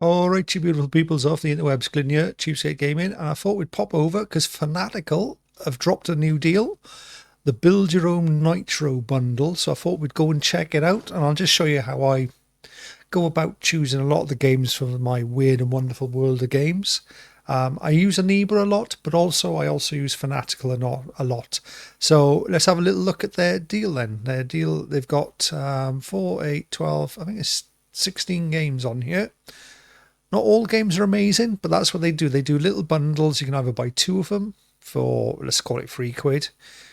Alright, you beautiful peoples off the interwebs, Glyn here, CheapSkate Gaming, and I thought we'd pop over because Fanatical have dropped a new deal, the Build Your Own Nitro bundle, so I thought we'd go and check it out, and I'll just show you how I go about choosing a lot of the games for my weird and wonderful world of games. I use Aniba a lot, but I also use Fanatical a lot. So let's have a little look at their deal then. Their deal, they've got 4, 8, 12, I think it's 16 games on here. Not all games are amazing, but that's what they do. They do little bundles. You can either buy 2 of them for, let's call it £3,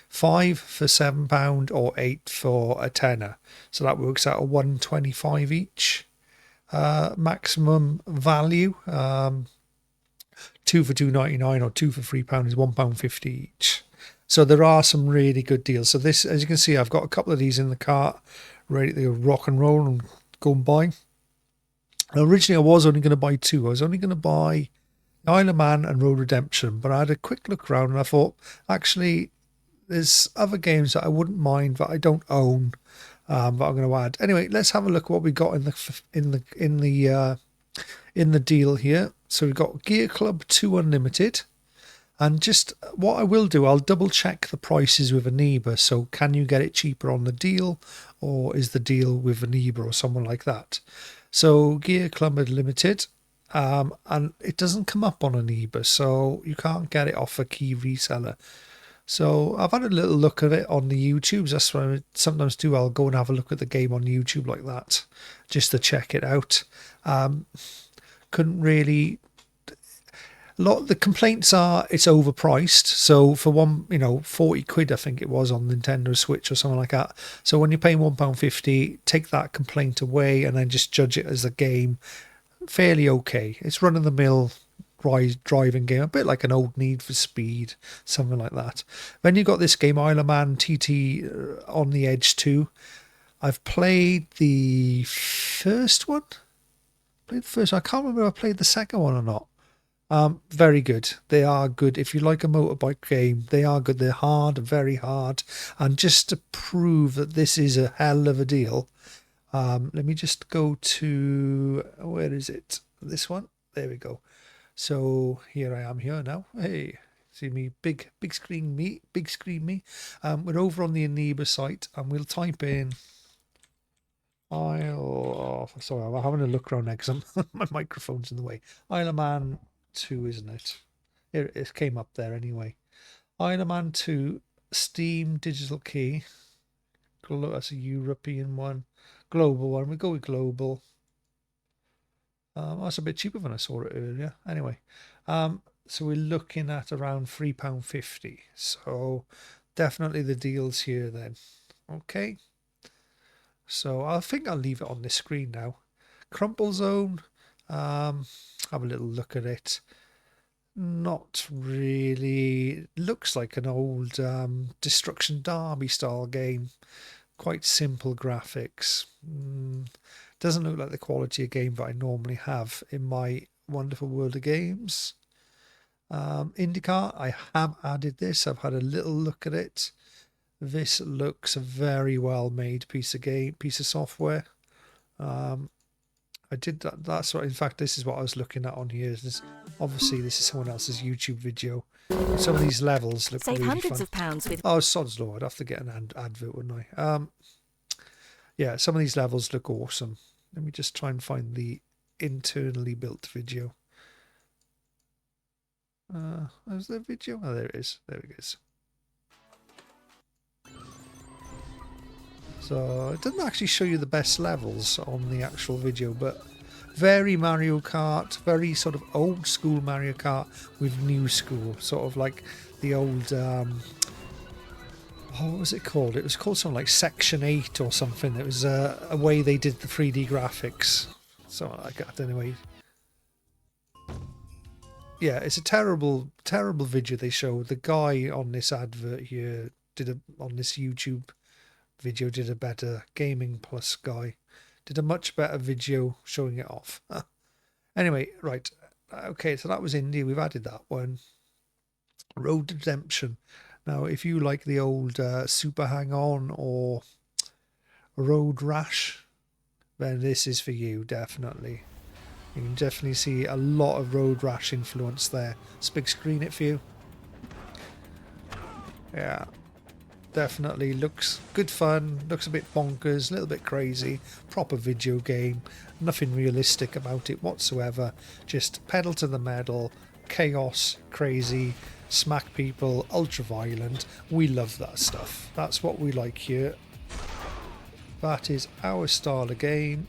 5 for £7, or 8 for a tenner. So that works out at 125 each. Maximum value. 2 for £2.99 or 2 for £3 is £1.50 each. So there are some really good deals. So this, as you can see, I've got a couple of these in the cart, ready to rock and roll and go and buy. Originally, I was only going to buy 2. I was only going to buy Isle of Man and Road Redemption, but I had a quick look around and I thought, actually, there's other games that I wouldn't mind that I don't own, but I'm going to add. Anyway, let's have a look at what we got in the deal here. So we've got Gear Club 2 Unlimited, and just what I will do, I'll double check the prices with Aniba. So can you get it cheaper on the deal, or is the deal with Aniba or someone like that? So Gear Club Unlimited, and it doesn't come up on Aniba, so you can't get it off a key reseller. So I've had a little look at it on the YouTubes. That's what I sometimes do. I'll go and have a look at the game on YouTube like that, just to check it out. Couldn't really. A lot of the complaints are it's overpriced. So for one, 40 quid, I think it was on Nintendo Switch or something like that. So when you're paying £1.50, take that complaint away and then just judge it as a game. Fairly okay. It's run of the mill driving game, a bit like an old Need for Speed, something like that. Then you've got this game, Isle of Man TT on the Edge 2. I've played the first one. I can't remember if I played the second one or not. Very good. They are good. If you like a motorbike game, they are good. They're hard, very hard. And just to prove that this is a hell of a deal, let me just go to, where is it? This one. There we go. So here I am here now. Hey, see me, big screen me, big screen me. We're over on the Aniba site, and we'll type in sorry, I'm having a look around there because my microphone's in the way. Isle of Man 2, isn't it? It came up there anyway. Isle of Man 2, Steam digital key. That's a European one. Global one. We go with global. That's a bit cheaper than I saw it earlier. Anyway, so we're looking at around £3.50. So definitely the deals here then. Okay. So I think I'll leave it on this screen now. Crumple Zone. Have a little look at it. Not really. Looks like an old Destruction Derby style game. Quite simple graphics. Doesn't look like the quality of game that I normally have in my wonderful world of games. IndyCar, I have added this. I've had a little look at it. This looks a very well made piece of software. I did that. That's what, in fact, this is what I was looking at on here. Obviously, this is someone else's YouTube video. Some of these levels look Save really hundreds fun. of pounds with Sod's law. I'd have to get an advert, wouldn't I? Yeah, some of these levels look awesome. Let me just try and find the internally built video. Is there a video? Oh, there it is. There it is. So it doesn't actually show you the best levels on the actual video, but very Mario Kart, very sort of old school Mario Kart with new school, sort of like the old, what was it called? It was called something like Section 8 or something. It was a way they did the 3D graphics. So like that anyway. Yeah, it's a terrible video they show. The guy on this advert here on this YouTube video did a better. Gaming Plus guy did a much better video showing it off. Anyway, right. Okay, so that was Indy. We've added that one. Road Redemption. Now, if you like the old Super Hang On or Road Rash, then this is for you, definitely. You can definitely see a lot of Road Rash influence there. Let's big screen it for you. Yeah, definitely looks good fun, looks a bit bonkers, a little bit crazy, proper video game, nothing realistic about it whatsoever, just pedal to the metal, chaos, crazy, smack people, ultra violent. We love that stuff. That's what we like here. That is our style of game.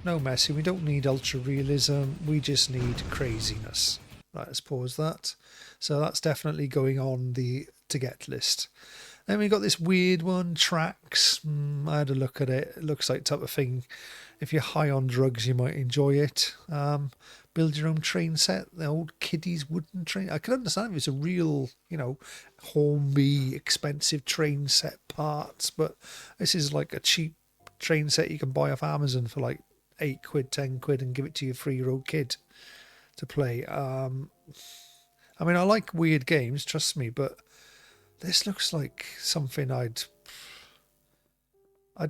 No messing, we don't need ultra realism, we just need craziness. Right, let's pause that. So that's definitely going on the to get list. Then we got this weird one, Tracks. I had a look at it. It looks like the type of thing, if you're high on drugs, you might enjoy it. Build your own train set, the old kiddies wooden train. I can understand if it's a real, you know, homey, expensive train set parts, but this is like a cheap train set you can buy off Amazon for like 8 quid, 10 quid and give it to your 3-year-old kid to play. I mean, I like weird games, trust me, but this looks like something I'd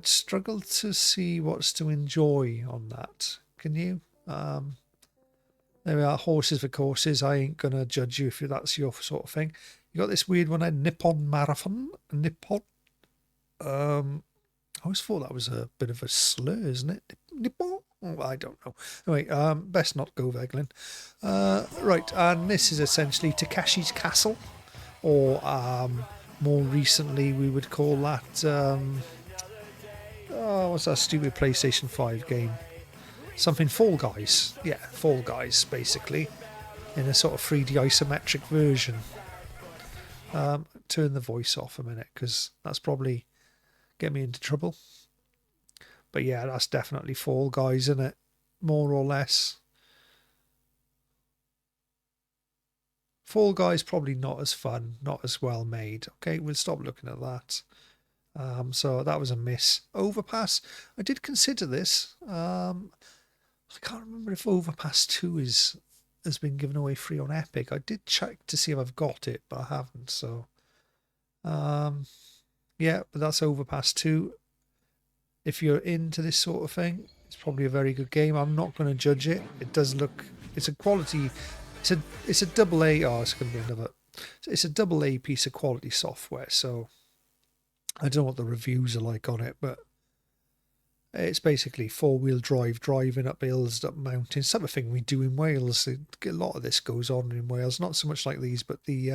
struggle to see what's to enjoy on that. Can you? There we are, horses for courses. I ain't gonna judge you if that's your sort of thing. You got this weird one, a Nippon Marathon. Nippon. I always thought that was a bit of a slur, isn't it? Nippon. Oh, I don't know. Anyway, best not go Veglin. Right, and this is essentially Takeshi's Castle, or more recently we would call that what's that stupid PlayStation 5 game? Something Fall Guys. Yeah, Fall Guys, basically, in a sort of 3D isometric version. Turn the voice off a minute, because that's probably get me into trouble. But yeah, that's definitely Fall Guys, isn't it? More or less. Fall Guys probably not as fun, not as well made. Okay, we'll stop looking at that. So that was a miss. Overpass. I did consider this. I can't remember if Overpass 2 has been given away free on Epic. I did check to see if I've got it, but I haven't. So, yeah, but that's Overpass 2. If you're into this sort of thing, it's probably a very good game. I'm not going to judge it. It does look. It's a quality. It's a double A. Oh, it's going to be another. It's a double A piece of quality software. So I don't know what the reviews are like on it, but it's basically 4-wheel drive, driving up hills, up mountains, type of thing we do in Wales. A lot of this goes on in Wales. Not so much like these, but the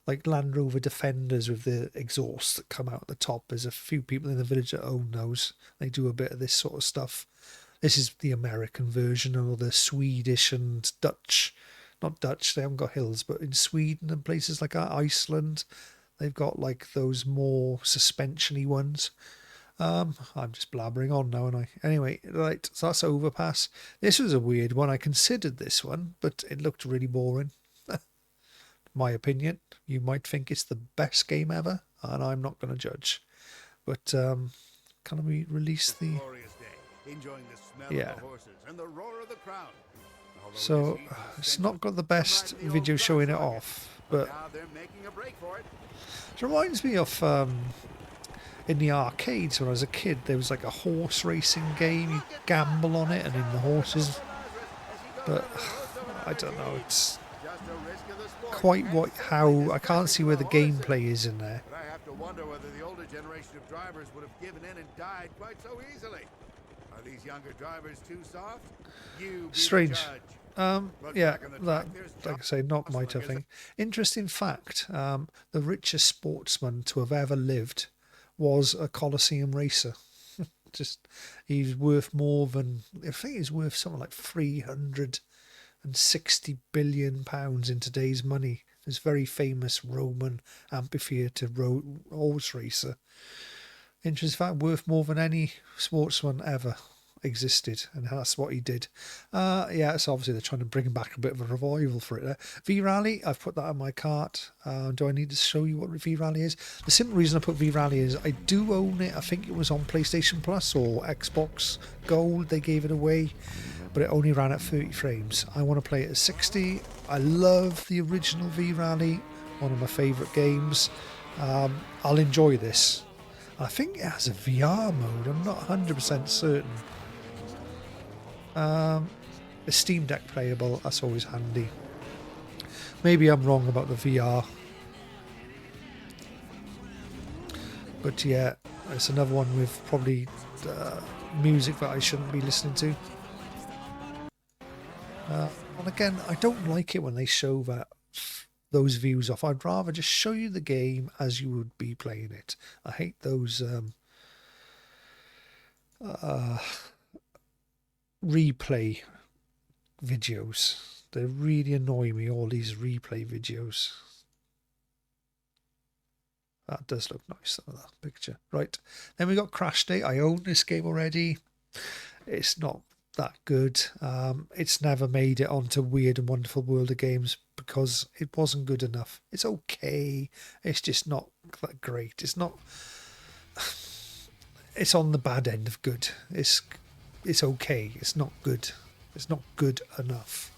like Land Rover Defenders with the exhausts that come out the top. There's a few people in the village that own those. They do a bit of this sort of stuff. This is the American version, or the Swedish and Dutch. Not Dutch, they haven't got hills, but in Sweden and places like that, Iceland, they've got like those more suspension-y ones. I'm just blabbering on now, aren't I? Anyway, right, so that's Overpass. This was a weird one. I considered this one, but it looked really boring. My opinion. You might think it's the best game ever, and I'm not going to judge. But can we release the... Yeah. So it's not got the best video showing it off, but it reminds me of in the arcades when I was a kid. There was like a horse racing game. You gamble on it and in the horses, but I don't know. It's quite how I can't see where the gameplay is in there. I have to wonder whether the older generation of drivers would have given in and died quite so easily. Are these younger drivers too soft? Strange. Yeah, that, like I say, not my type of thing. Interesting fact, the richest sportsman to have ever lived was a Colosseum racer. Just, he's worth more than, I think he's worth something like £360 billion in today's money. This very famous Roman amphitheatre horse racer. Interesting fact, worth more than any sportsman ever existed, and that's what he did. Yeah, so obviously they're trying to bring back a bit of a revival for it there. V-Rally, I've put that in my cart. Do I need to show you what V-Rally is? The simple reason I put V-Rally is I do own it. I think it was on PlayStation Plus or Xbox Gold. They gave it away, but it only ran at 30 frames. I want to play it at 60. I love the original V-Rally, one of my favourite games. I'll enjoy this. I think it has a VR mode. I'm not 100% certain. a Steam Deck playable, that's always handy. Maybe I'm wrong about the VR. But yeah, it's another one with probably music that I shouldn't be listening to. And again, I don't like it when they show those views off. I'd rather just show you the game as you would be playing it. I hate those replay videos. They really annoy me, all these replay videos. That does look nice, though, that picture. Right, then we got Crash Day. I own this game already. It's not that good. It's never made it onto Weird and Wonderful World of Games because it wasn't good enough. It's okay. It's just not that great. It's not. It's on the bad end of good. It's okay. It's not good. It's not good enough.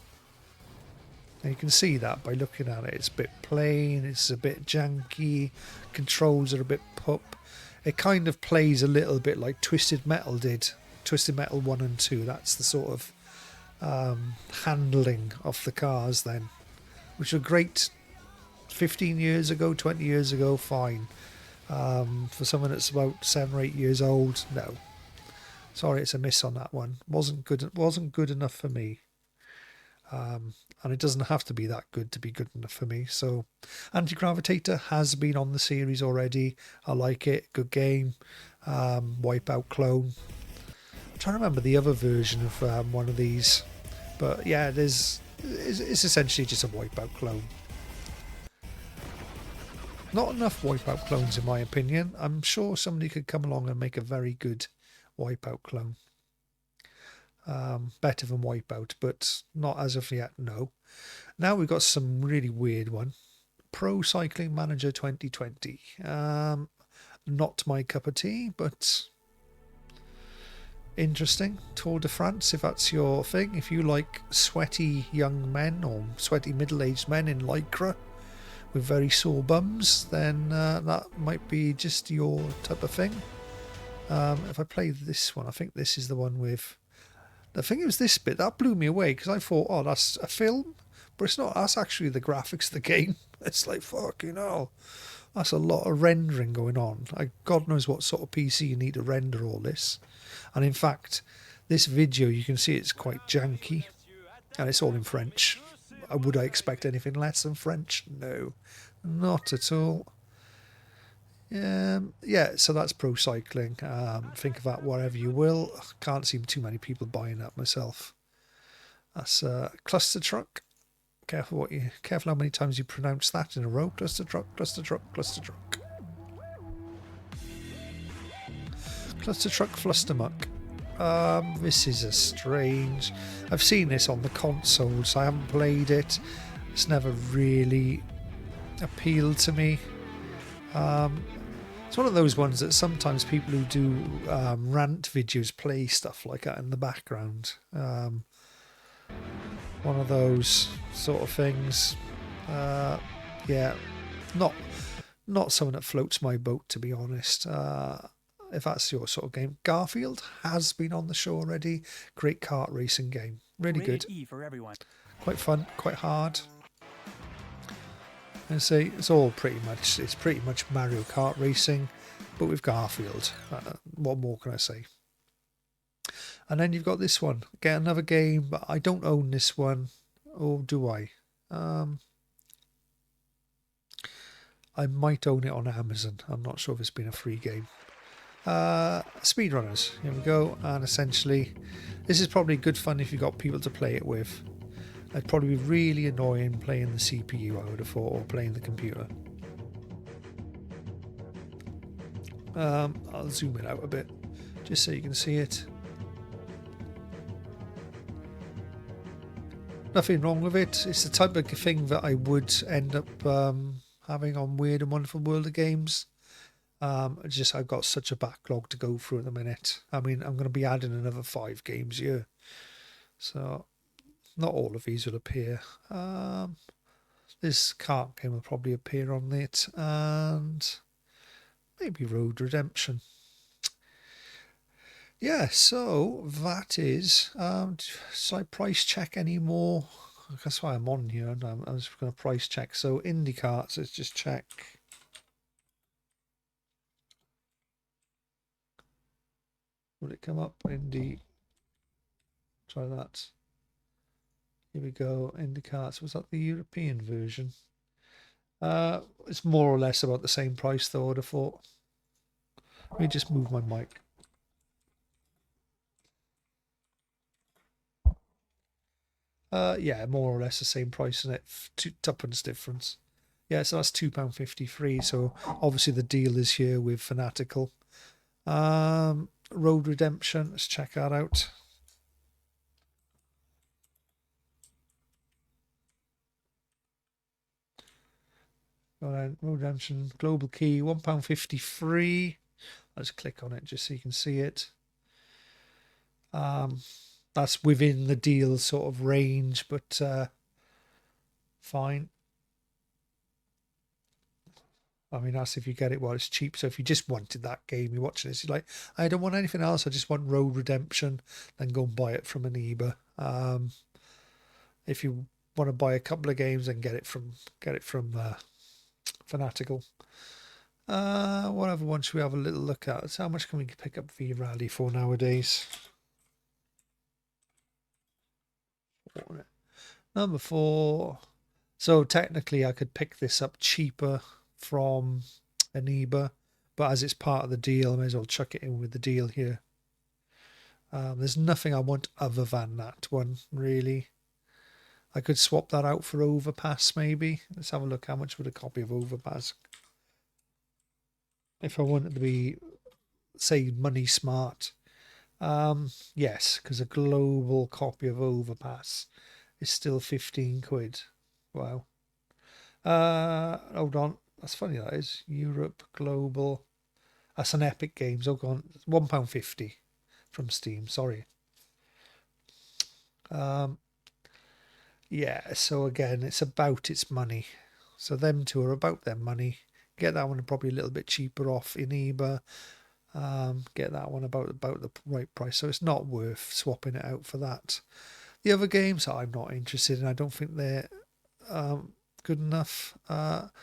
And you can see that by looking at it. It's a bit plain, it's a bit janky, controls are a bit pup. It kind of plays a little bit like Twisted Metal did. Twisted Metal 1 and 2, that's the sort of handling of the cars then. Which were great 15 years ago, 20 years ago, fine. For someone that's about 7 or 8 years old, no. Sorry, it's a miss on that one. Wasn't good enough for me. And it doesn't have to be that good to be good enough for me. So Anti-Gravitator has been on the series already. I like it. Good game. Wipeout clone. I'm trying to remember the other version of one of these. But yeah, it's essentially just a Wipeout clone. Not enough Wipeout clones in my opinion. I'm sure somebody could come along and make a very good Wipeout clone. Better than Wipeout, but not as of yet, no. Now we've got some really weird one. Pro Cycling Manager 2020. Not my cup of tea, but interesting. Tour de France, if that's your thing. If you like sweaty young men or sweaty middle-aged men in lycra with very sore bums, then that might be just your type of thing. If I play this one, I think this is the one with... The thing is, this bit, that blew me away because I thought, oh, that's a film. But it's not. That's actually the graphics of the game. It's like, fucking hell. That's a lot of rendering going on. God knows what sort of PC you need to render all this. And in fact, this video, you can see it's quite janky. And it's all in French. Would I expect anything less than French? No, not at all. Yeah, so that's Pro Cycling. Think of that whatever you will. Can't see too many people buying that myself. That's Cluster Truck. Careful how many times you pronounce that in a row. Cluster Truck, Cluster Truck, Cluster Truck. Cluster Truck Flustermuck. This is a strange... I've seen this on the consoles. I haven't played it. It's never really appealed to me. It's one of those ones that sometimes people who do rant videos play stuff like that in the background. One of those sort of things. Yeah, not something that floats my boat, to be honest. If that's your sort of game. Garfield has been on the show already. Great kart racing game. Really good. Quite fun, quite hard. And say it's pretty much Mario Kart racing, but with Garfield. What more can I say? And then you've got this one. Get another game, but I don't own this one. Or do I? I might own it on Amazon. I'm not sure if it's been a free game. Speedrunners. Here we go. And essentially, this is probably good fun if you've got people to play it with. It'd probably be really annoying playing the CPU, I would have thought, or playing the computer. I'll zoom it out a bit, just so you can see it. Nothing wrong with it. It's the type of thing that I would end up having on Weird and Wonderful World of Games. I've got such a backlog to go through at the minute. I mean, I'm going to be adding another 5 games here. So... not all of these will appear. This kart game will probably appear on it, and maybe Road Redemption. Yeah, so that is, so I price check anymore? That's why I'm on here, and I'm just going to price check. So indie carts, let's just check. Will it come up? Indie, try that. Here we go, indie carts. Was that the European version? It's more or less about the same price though, I'd have thought. Let me just move my mic. Yeah, more or less the same price, isn't it? Tuppence difference. Yeah, so that's £2.53. So obviously the deal is here with Fanatical. Road Redemption. Let's check that out. Road Redemption Global Key £1.53. I'll just click on it just so you can see it. That's within the deal sort of range, but fine. I mean, that's if you get it while it's cheap. So if you just wanted that game, you're watching this, you're like, I don't want anything else. I just want Road Redemption. Then go and buy it from an eBay. If you want to buy a couple of games, then get it from Fanatical. What other one should we have a little look at? So how much can we pick up V Rally for nowadays? Number 4. So technically, I could pick this up cheaper from an eBay, but as it's part of the deal, I may as well chuck it in with the deal here. There's nothing I want other than that one, really. I could swap that out for Overpass, maybe. Let's have a look. How much would a copy of Overpass? If I wanted to be, say, money smart. Yes, because a global copy of Overpass is still 15 quid. Wow. Hold on. That's funny, that is. Europe Global. That's an Epic Games. Oh, gone. £1.50 from Steam. Sorry. Yeah, so again, it's about its money. So them two are about their money. Get that one probably a little bit cheaper off in eBay. Get that one about the right price. So it's not worth swapping it out for that. The other games I'm not interested in. I don't think they're good enough.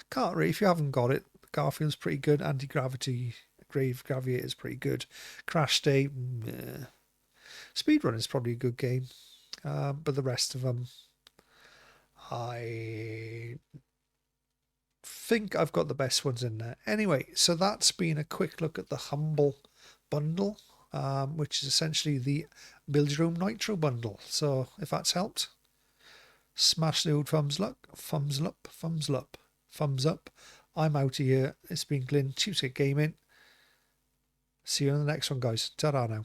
Cartwright, if you haven't got it, Garfield's pretty good. Anti-Gravity, Grave Graviator is pretty good. Crash Day, meh. Speedrun is probably a good game. But the rest of them, I think I've got the best ones in there. Anyway, so that's been a quick look at the Humble bundle, which is essentially the Build Your Own Nitro bundle. So if that's helped, smash the old thumbs up, thumbs up, thumbs up, thumbs up. I'm out of here. It's been Glyn, CheapSkate Gaming. See you in the next one, guys. Ta-ra now.